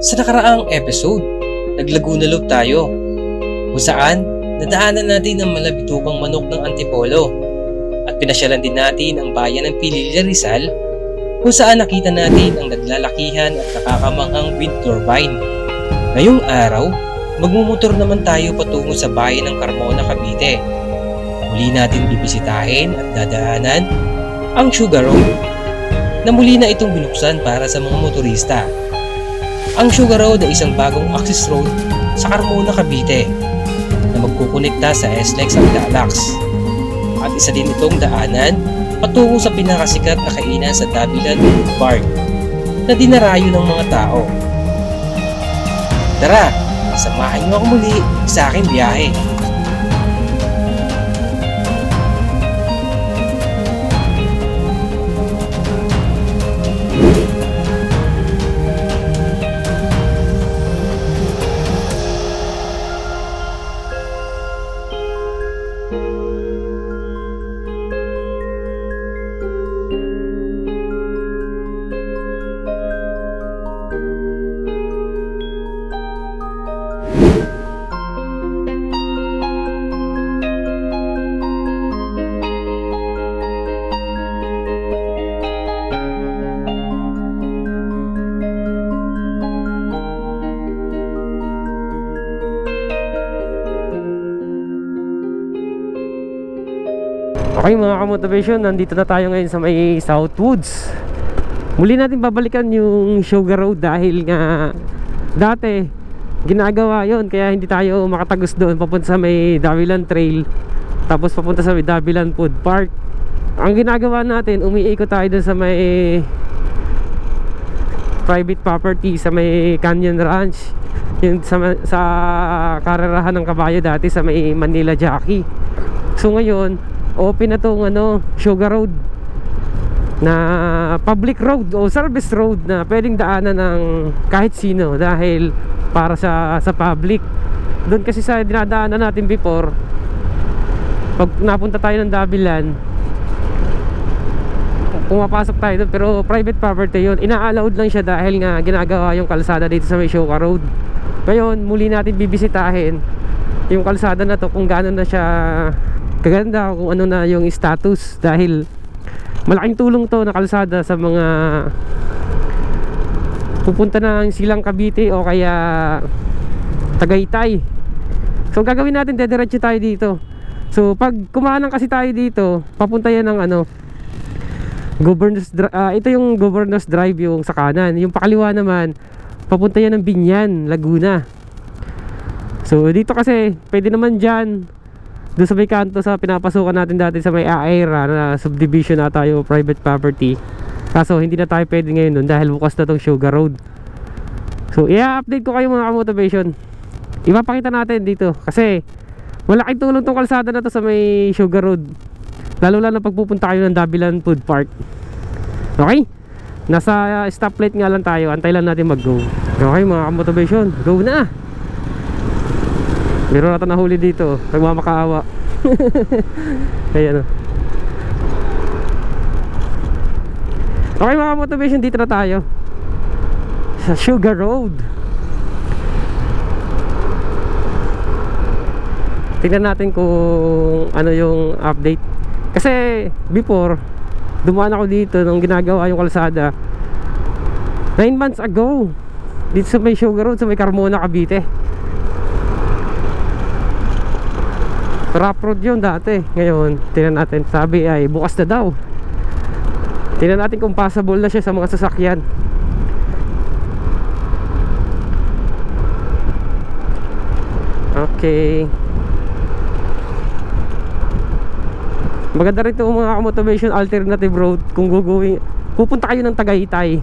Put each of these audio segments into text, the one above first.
Sa nakaraang episode, nag-Laguna Loop tayo kung saan nadaanan natin ang malabitukang manok ng Antipolo at pinasyalan din natin ang bayan ng Pililla, Rizal kung saan nakita natin ang naglalakihan at nakakamanghang wind turbine. Ngayong araw, magmumotor naman tayo patungo sa bayan ng Carmona, Cavite. Muli natin bibisitahin at dadaanan ang Sugar Road na muli na itong binuksan para sa mga motorista. Ang Sugar Road ay isang bagong access road sa Carmona, Cavite na magkukonekta sa SLEX at Dalax. At isa din itong daanan patungo sa pinakasikat na kainan sa Davilan Food Park na dinarayo ng mga tao. Tara, samahan niyo ako muli sa aking biyahe. Okay mga kamotivation, nandito na tayo ngayon sa may Southwoods. Muli natin babalikan yung Sugar Road dahil nga dati ginagawa yon, kaya hindi tayo makatagos doon papunta sa may Davilan Trail tapos papunta sa may Davilan Food Park. Ang ginagawa natin, umiikot tayo doon sa may private property sa may Canyon Ranch, yung sa karerahan ng kabayo dati sa may Manila Jockey. So ngayon open na tong Sugar Road na public road o service road na pwedeng daanan ng kahit sino dahil para sa public. Doon kasi sa dinadaanan natin before, pag napunta tayo ng Davilan, pumapasok tayo doon, pero private property yun. Ina-allowed lang siya dahil nga ginagawa yung kalsada dito sa may Sugar Road. Ngayon muli natin bibisitahin yung kalsada na to, kung gaano na siya kaganda, kung ano na yung status, dahil malaking tulong to na kalsada sa mga pupunta ng Silang Cavite o kaya Tagaytay. So gagawin natin, dediretso tayo dito. So pag kumanan kasi tayo dito, papunta yan ng ito yung Governor's Drive yung sa kanan. Yung pakaliwa naman, papunta yan ng Binyan, Laguna. So dito kasi pwede naman dyan doon sa may kanto sa pinapasukan natin dati sa may Aera na subdivision na tayo, private property. Kaso hindi na tayo pwede ngayon doon dahil bukas na tong Sugar Road. So i-update ko kayo mga motivation. Ipapakita natin dito kasi malaking tulong tong kalsada na to sa may Sugar Road, lalo na pagpupunta kayo ng Davilan Food Park. Okay, nasa stoplight nga lang tayo, antay lang natin mag-go. Okay mga motivation, go na. Meron natin nahuli dito, nagmamakaawa. Ayan o. Okay mga motivation, dito na tayo sa Sugar Road. Tingnan natin kung ano yung update. Kasi before, dumaan ako dito nung ginagawa yung kalsada 9 months ago dito sa may Sugar Road, sa may Carmona, Cavite. Rough road yun dati. Ngayon, tingnan natin, sabi ay bukas na daw. Tingnan natin kung passable na siya sa mga sasakyan. Okay. Maganda rin ito mga motivation, alternative road kung pupunta kayo ng Tagaytay.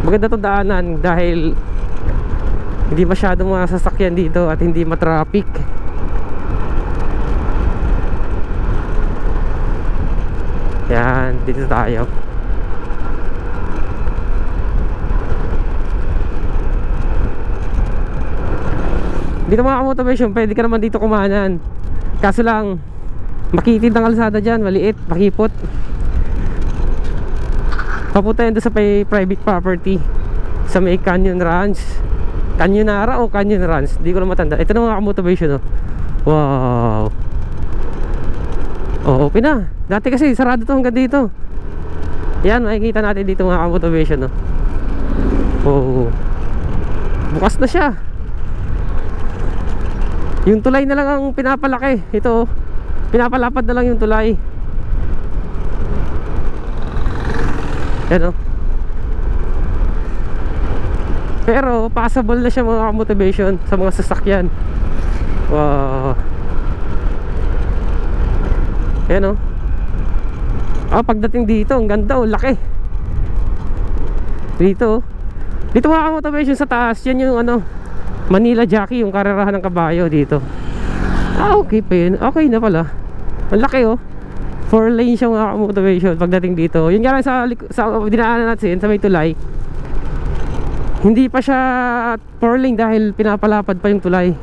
Maganda itong daanan dahil hindi masyadong mga sasakyan dito at hindi matraffic. Yan, dito tayo. Dito mga motivation, pwede ka naman dito kumanan. Kaso lang, makitid ang kalsada dyan, maliit, makipot. Papunta yan doon sa private property. sa may Canyon Ranch, Canyonara o Canyon Ranch, di ko na matanda. Ito na mga motivation, oh. Wow. Oh, open na. Dati kasi sarado to hanggang dito. Yan, makikita natin dito mga motivation, oh. Oh, bukas na siya. Yung tulay na lang ang pinapalaki. Ito, oh. Pinapalapad na lang yung tulay. Yan, oh. Pero passable na siya mga motivation sa mga sasakyan. Wow. Ayan, oh. Pagdating dito, ang ganda, oh, laki. Dito, oh. Dito mga motivation sa taas, yan yung ano, Manila Jockey, yung karerahan ng kabayo dito. Okay pa yun. Okay na pala. Ang laki, oh. 4 lane siya mga motivation pagdating dito. Yun nga lang sa dinaanan natin sa may tulay, hindi pa siya 4 lane dahil pinapalapad pa yung tulay.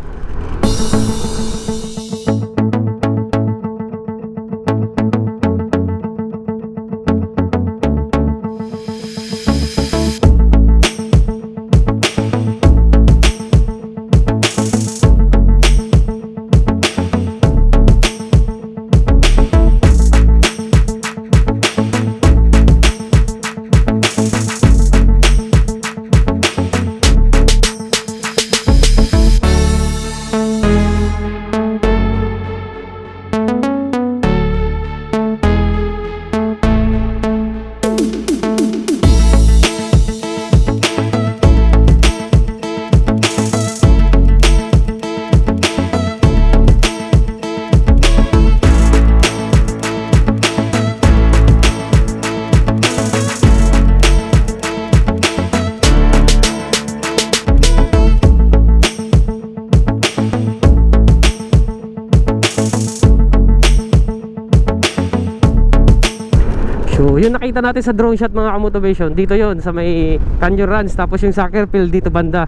So yun nakita natin sa drone shot mga motivation, dito yon sa may Canyon Ranch, tapos yung soccer field dito banda.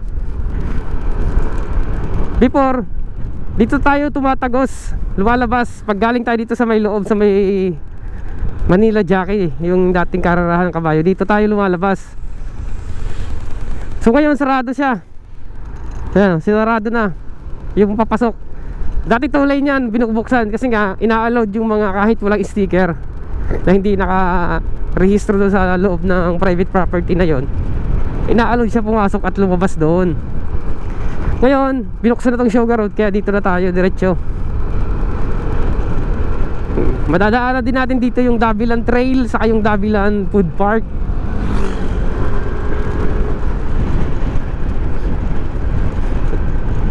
Before, dito tayo tumatagos, lumalabas pag galing tayo dito sa may loob, sa may Manila Jockey, yung dating karerahan ng kabayo, dito tayo lumalabas. So ngayon sarado siya. Ayan, sinarado na yung papasok. Dati tulay niyan binubuksan kasi nga ina-allowed yung mga kahit walang sticker na hindi naka-rehistro doon sa loob ng private property na yon, ina-allowed siya pumasok at lumabas doon. Ngayon binuksan na tong Sugar Road, kaya dito na tayo diretso. Madadaanan din natin dito yung Davilan Trail saka yung Davilan Food Park.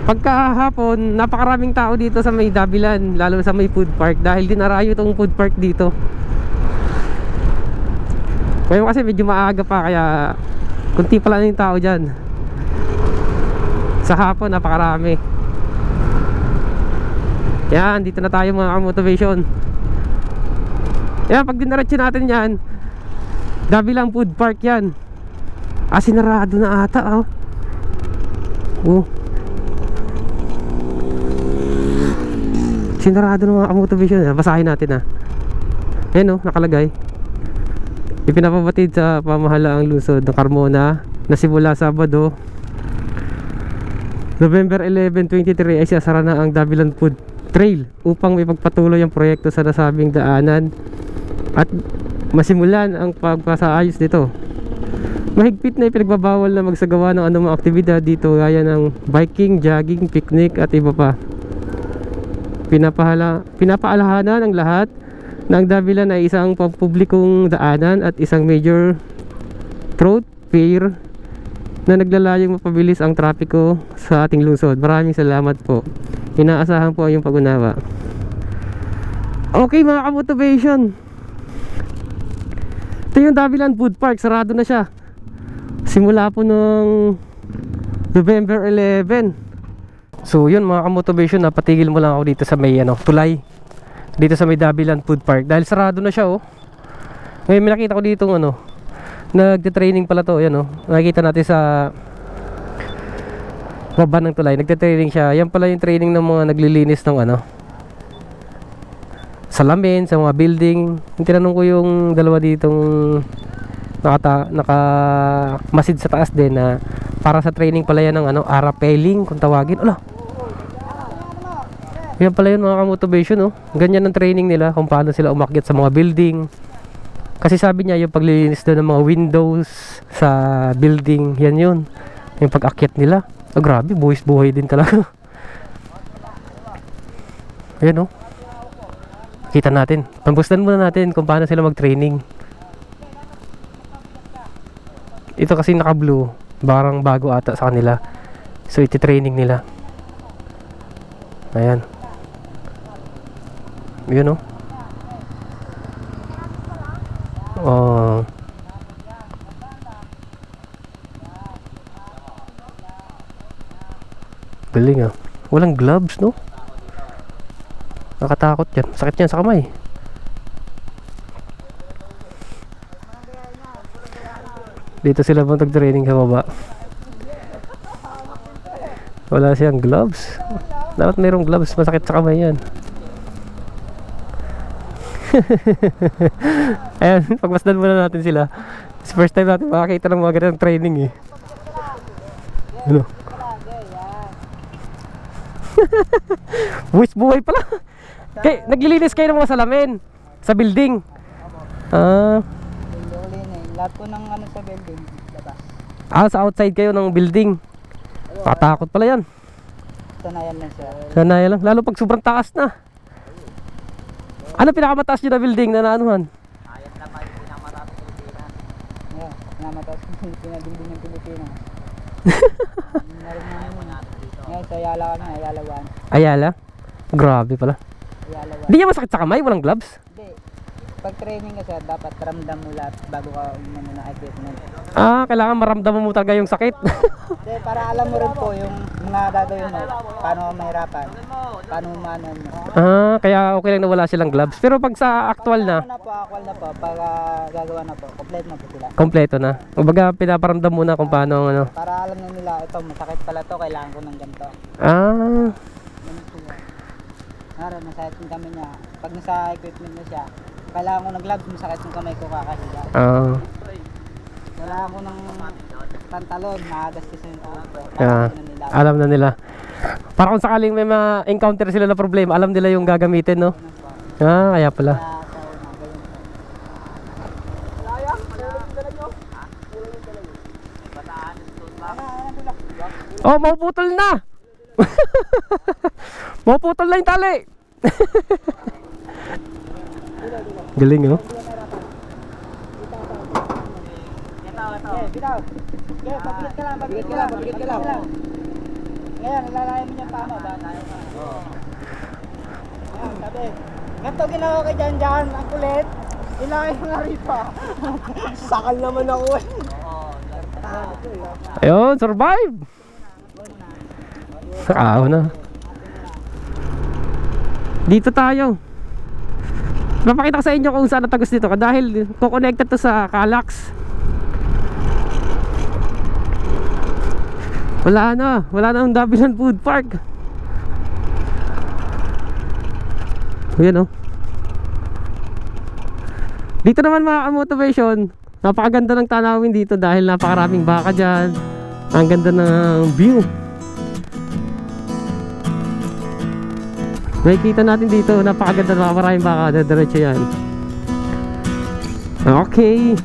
Pagkahapon napakaraming tao dito sa may Davilan, lalo sa may food park, dahil dinarayo tong food park dito. Ngayon kasi medyo maaga pa, kaya kunti pala yung tao dyan. Sa hapon napakarami. Yan, dito na tayo mga motivation. Yan, pag dinaretso natin yan, Davilan Food Park yan. Sinarado na ata, oh. Sinarado ng mga motivation. Basahin natin, Ayan, oh, nakalagay. Ipinapabatid sa pamahalaang lungsod ng Carmona na simula Sabado, November 11, 2023 ay sasara na ang Davilan Food Trail upang may pagpatuloy ang proyekto sa nasabing daanan at masimulan ang pagpasaayos nito. Mahigpit na ipinagbabawal na magsagawa ng anumang aktibidad dito gaya ng biking, jogging, picnic at iba pa. Pinapaalahanan ng lahat na ang Davilan ay isang pampublikong daanan at isang major thoroughfare na naglalayong mapabilis ang trapiko sa ating lungsod. Maraming salamat po. Inaasahan po ang iyong pag-unawa. Okay mga ka-motivation, ito yung Davilan Food Park. Sarado na siya simula po nung November 11. So yun mga ka-motivation, napatigil mo lang ako dito sa may tulay, dito sa may Davilan Food Park dahil sarado na siya, oh. Ngayon may nakita ko dito nagte-training pala to. Ayan, oh. Nakikita natin sa baba ng tulay, nagte-training siya. Yan pala yung training ng mga naglilinis ng salamin sa mga building. Yung tinanong ko yung dalawa ditong masid sa taas din na para sa training pala yan ng rappelling kung tawagin. Ala, yan pala yun mga ka-motivation, oh. Ganyan ang training nila kung paano sila umakyat sa mga building. Kasi sabi niya yung paglilinis doon ng mga windows sa building, yan yun, yung pag-akyat nila. Oh, grabe, buhay din talaga. Ayan, oh. Kita natin, pambustan muna natin kung paano sila mag-training. Ito kasi naka-blue, parang bago ata sa kanila. So iti-training nila. Ayan. Yun, oh. Oh. Galing, ah. Walang gloves, no? Nakatakot yan. Sakit yan sa kamay. Dito sila mag-training sa baba. Wala siyang gloves. Dapat mayroong gloves. Masakit sa kamay yan. Ayan, pagmasdan muna natin sila. It's first time natin makakita ng mga ganitong training, eh. Ano? Buhay pala. Naglilinis kayo ng mga salamin sa building. Lahat po ng sa building, labas. Sa outside kayo ng building. Patakot pala yan. Sanayan lang siya. Sanayan lang, lalo pag sobrang taas na. Ano pinakamataas nyo na building na naanuhan? Ayat naman yung pinakamataas ng Pilipinas. Yeah, pinakamataas ng building ng Pilipinas. Meron namin dito. Ngayon, sa Ayala kami, Ayala 1. Ayala? Grabe pala. Ayala 1. Hindi niya masakit sa kamay, walang gloves? Hindi. Pag training ka siya, dapat ramdam mo lahat bago ka na equipment. Kailangan maramdaman mo talaga yung sakit. Hindi, para alam mo rin po yung mga gagawin mo. Paano ka mahirapan. Paano mo maanan mo. Kaya okay lang na wala silang gloves. Pero pag sa actual na, Actual na po, pag gagawa na po, complete na po sila. kompleto na. Kumbaga pinaparamdam muna kung paano Para alam na nila, ito masakit pala to, kailangan ko ng ganito. Ngayon, masakit yung kamay niya. Pag nasa equipment na siya, kailangan ko ng gloves, masakit yung kamay ko kakahiga. Kailangan ko ng pantalon, nakagastis yung ko. Alam na nila. Para kung sakaling may ma-encounter sila na problema, alam nila yung gagamitin, no? Kaya pala. Oh, mapuputol na! Mapuputol na yung tali! Galing, no? Bitaw. Pabigit ka lang. Ngayon, ilalayan mo niya paano. Sabi, ganito ginawa kay Jan, ang kulit. Ilalayan mo nga rito. Sakal naman ako, eh. Ayun, survive! Sakao na. Dito tayo. Papakita ko sa inyo kung saan natagos dito dahil ko-connected to sa Calax. Wala na ang Dabilan Food Park. Ayan, oh. Dito naman mga motivation, napakaganda ng tanawin dito dahil napakaraming baka dyan. Ang ganda ng view. Nakikita natin dito, napakaganda, maraming baka, diretso yan. Okay.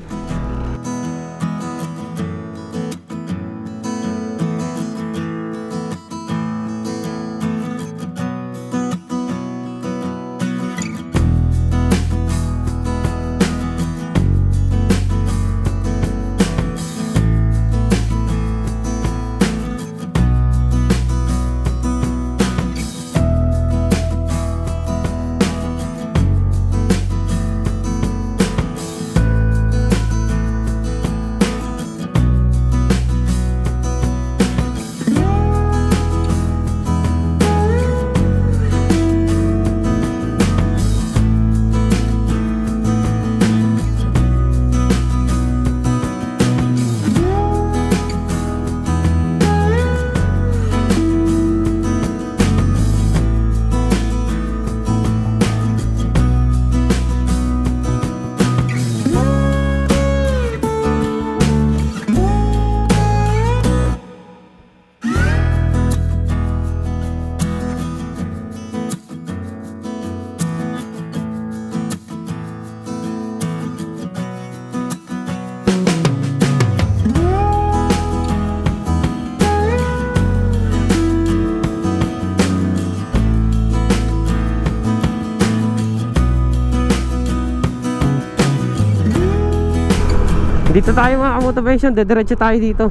Dito tayo mga motivation, dediretso tayo dito.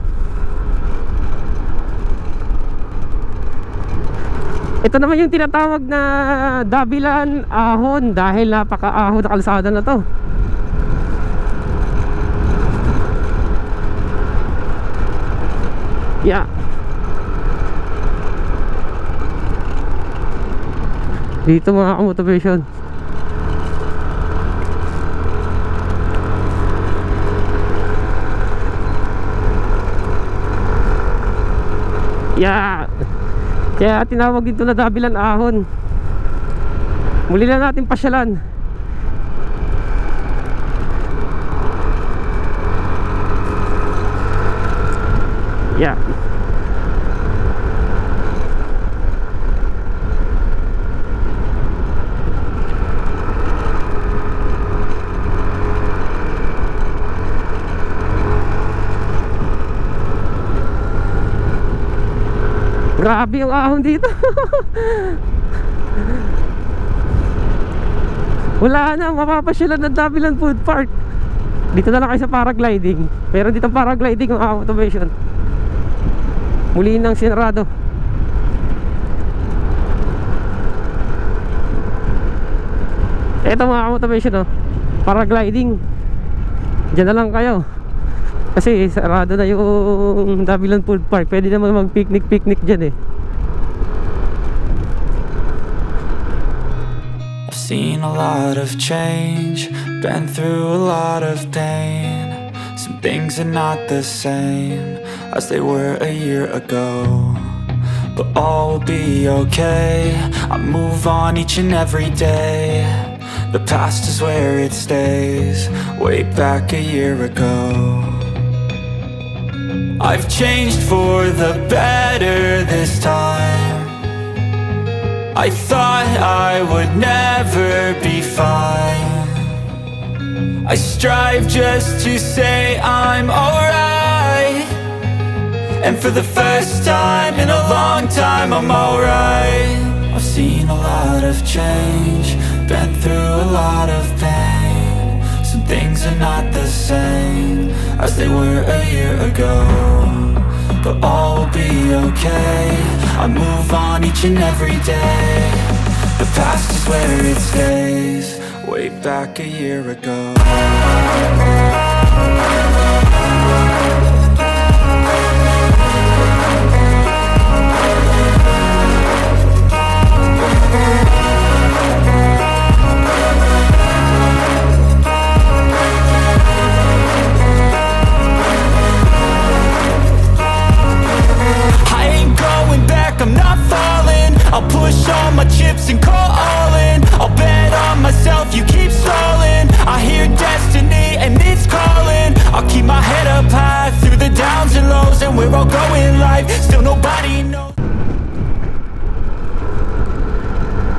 Ito naman yung tinatawag na Dabilan Ahon dahil napaka-ahon na kalsada na to. Yeah. Dito mga motivation. Yeah. Kaya tinawag dito na Dabilan Ahon. Muli na natin pasyalan. Yeah. Grabe yung ahon dito. Wala na, mapapasyalan ng Dabilan Food Park. Dito na lang kayo sa paragliding. Meron dito paragliding mga motivation. Muli nang sinarado. Eto mga motivation, oh, paragliding. Diyan na lang kayo. Kasi sarado na yung Dabilan Food Park. Pwede naman mag-picnic dyan eh. I've seen a lot of change, been through a lot of pain. Some things are not the same as they were a year ago, but all will be okay. I move on each and every day. The past is where it stays, way back a year ago. I've changed for the better this time. I thought I would never be fine. I strive just to say I'm alright, and for the first time in a long time I'm alright. I've seen a lot of change, been through a lot of pain. Some things are not the same as they were a year ago, but all will be okay. I move on each and every day. The past is where it stays, way back a year ago. I'm not falling, I'll push all my chips and call all in. I'll bet on myself, you keep stalling. I hear destiny and it's calling. I'll keep my head up high through the downs and lows, and we're all going live, still nobody knows.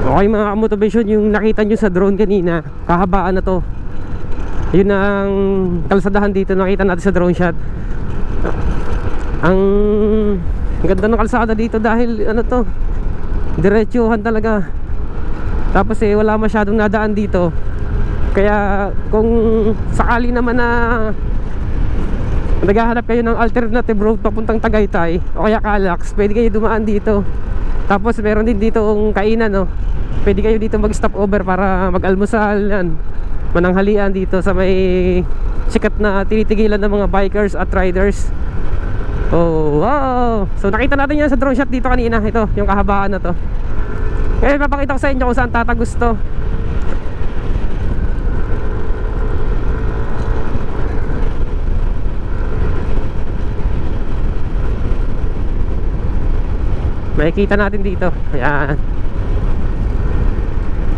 Okay mga motivation, yung nakita nyo sa drone kanina, kahabaan na to. Yun ang kalsadahan dito, nakita natin sa drone shot. Ang ganda ng kalsada dito dahil ano to, diretsuhan talaga. Tapos wala masyadong nadaan dito. Kaya kung sakali naman na naghahanap kayo ng alternative road papuntang Tagaytay o kaya Calax, pwede kayo dumaan dito. Tapos meron din dito ang kainan, no? Pwede kayo dito mag stop over para mag-almusal yan, mananghalian dito sa may sikat na tinitigilan ng mga bikers at riders. Oh, wow! So nakita natin yan sa drone shot dito kanina. Ito, yung kahabaan na to. Ngayon papakita ko sa inyo kung saan tatagos to. Makikita natin dito. Ayan.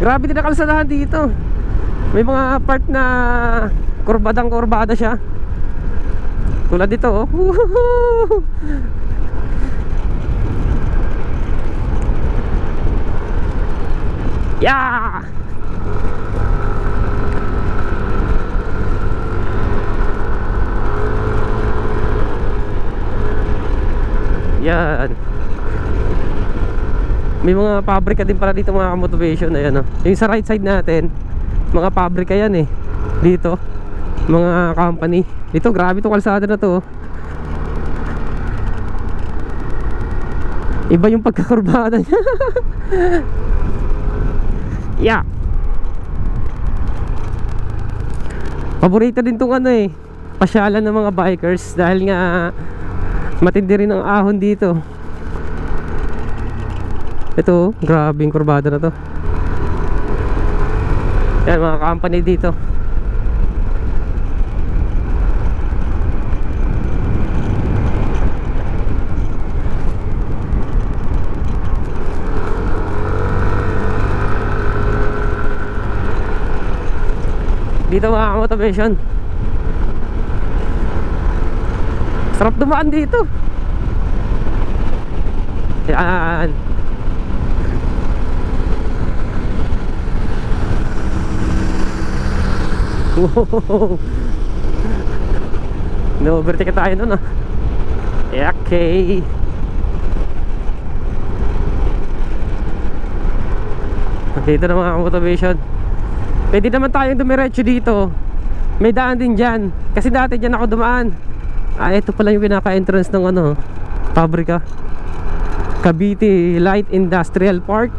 Grabe din ang kalsadahan dito. May mga part na kurbadang-kurbada siya. Tulad dito, oh. Yeah! Yan. May mga pabrika din pala dito mga motivation. Ayan, oh. Yung sa right side natin, mga pabrika yan eh. Dito. mga company. Ito, grabe itong kalsada na to. Iba yung pagkakurbada niya. Yeah. Paborito din tong ano eh, pasyalan ng mga bikers dahil nga matindi rin ang ahon dito. Ito, grabe yung kurbada na to. Yan, mga company dito. Dito mga motivation. Sarap dumaan dito. Yan. Wow. No-overtake tayo nun ah. Okay. Dito na mga motivation. Pwede naman tayong dumiretso dito. May daan din dyan. Kasi dati dyan ako dumaan. Ito pala yung pinaka-entrance ng ano, pabrika. Cavite Light Industrial Park.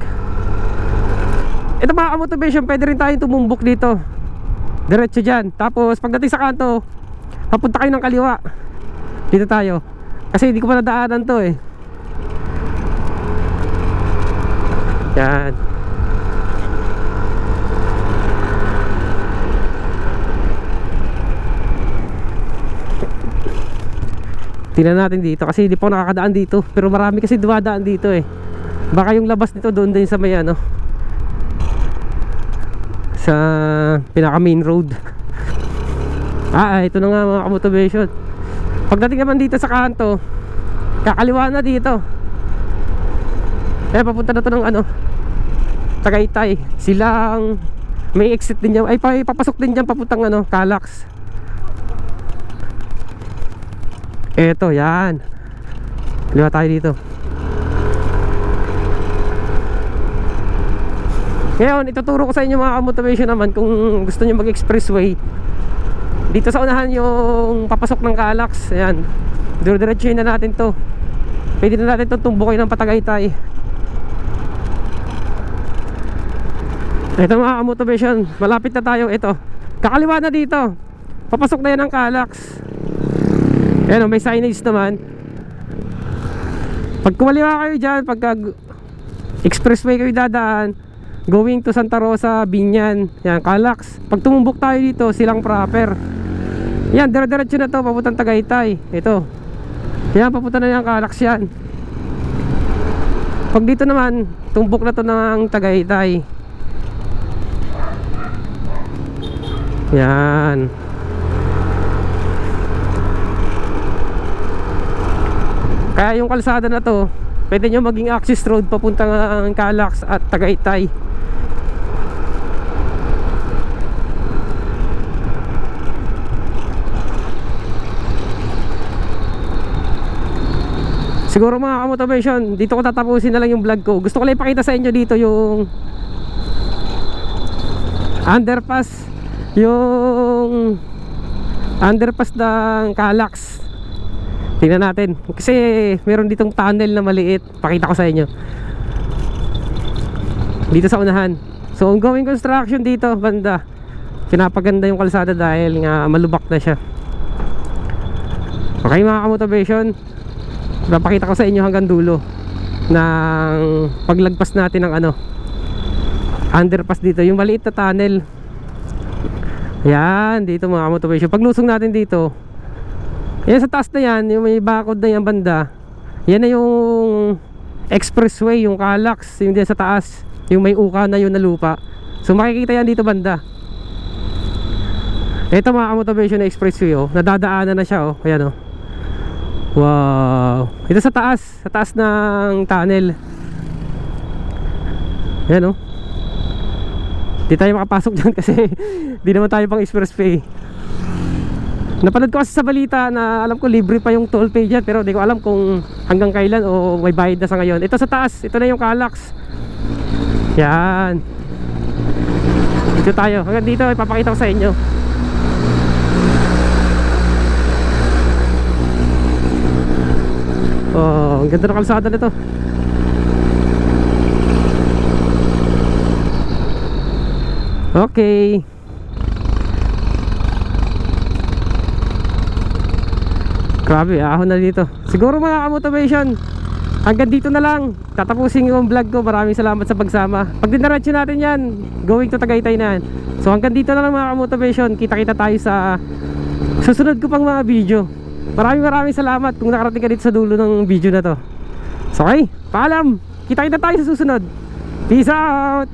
Ito mga motivation, pwede rin tayong tumumbok dito. Diretso dyan. Tapos pagdating sa kanto, papunta kayo ng kaliwa. Dito tayo. Kasi hindi ko pa nadaanan to eh. Yan. Tingnan natin dito kasi hindi pa ako nakakadaan dito. Pero marami kasi dumadaan dito eh. Baka yung labas nito doon din sa may ano, sa pinaka main road. Ito na nga mga motivation. Pagdating naman dito sa kanto, kakaliwa na dito. Papunta na to ng ano, Tagaytay. Silang may exit din dyan. Papasok din dyan papuntang ano, Calax. Eto, yan. Kaliwa tayo dito. Ngayon, ituturo ko sa inyo mga motivation naman kung gusto nyo mag-expressway. Dito sa unahan yung papasok ng Calax. Ayan. Diretsuhin na natin to. Pwede na natin to tumbukin ng Patagaytay. Ito mga motivation. Malapit na tayo. Ito. Kakaliwa na dito. Papasok na yan ng Calax. Ayan o, may signage naman. Pag kumaliwa kayo dyan, pagka expressway kayo dadaan, going to Santa Rosa, Binyan, yan, Calax. Pag tumumbok tayo dito, Silang Proper. Yan, dire-diretso na to, papuntang Tagaytay. Ito. Yan, papunta na yung Calax yan. Pag dito naman, tumbok na to ng Tagaytay. Yan. Kaya yung kalsada na to, pwede nyo maging access road papuntang Calax at Tagaytay. Siguro mga motivation, dito ko tatapusin na lang yung vlog ko. Gusto ko lang ipakita sa inyo dito yung underpass. Yung underpass ng Calax. Tingnan natin. Kasi meron ditong tunnel na maliit. Pakita ko sa inyo. Dito sa unahan. So ongoing construction dito banda. Pinapaganda yung kalsada dahil nga malubak na siya. Okay mga motivation, papakita ko sa inyo hanggang dulo ng paglagpas natin ng ano, underpass dito. Yung maliit na tunnel. Yan, dito mga motivation. Paglusong natin dito, yan sa taas na yan, yung may bakod na yan banda, yan na yung expressway, yung Calax. Yung din sa taas, yung may uka na yun na lupa. So makikita yan dito banda. Ito mga motivation na expressway oh, nadadaanan na siya oh. Ayan oh. Wow. Ito sa taas ng tunnel. Ayan oh. Di tayo makapasok dyan kasi di naman tayo pang expressway. Napanood ko kasi sa balita na alam ko libre pa yung toll pay dyan, pero di ko alam kung hanggang kailan o may bayad na sa ngayon. Ito sa taas, ito na yung Calax. Yan. Dito tayo, hanggang dito ipapakita ko sa inyo. Ang ganda ng kalsada nito. Okay. Grabe, ahon na dito. Siguro mga ka-motivation, hanggang dito na lang. Tatapusin yung vlog ko. Maraming salamat sa pagsama. Pag dinaretso natin yan, going to Tagaytay na yan. So hanggang dito na lang mga ka-motivation. Kita-kita tayo sa susunod ko pang mga video. Maraming salamat kung nakarating ka dito sa dulo ng video na to. So okay, paalam. Kita-kita tayo sa susunod. Peace out.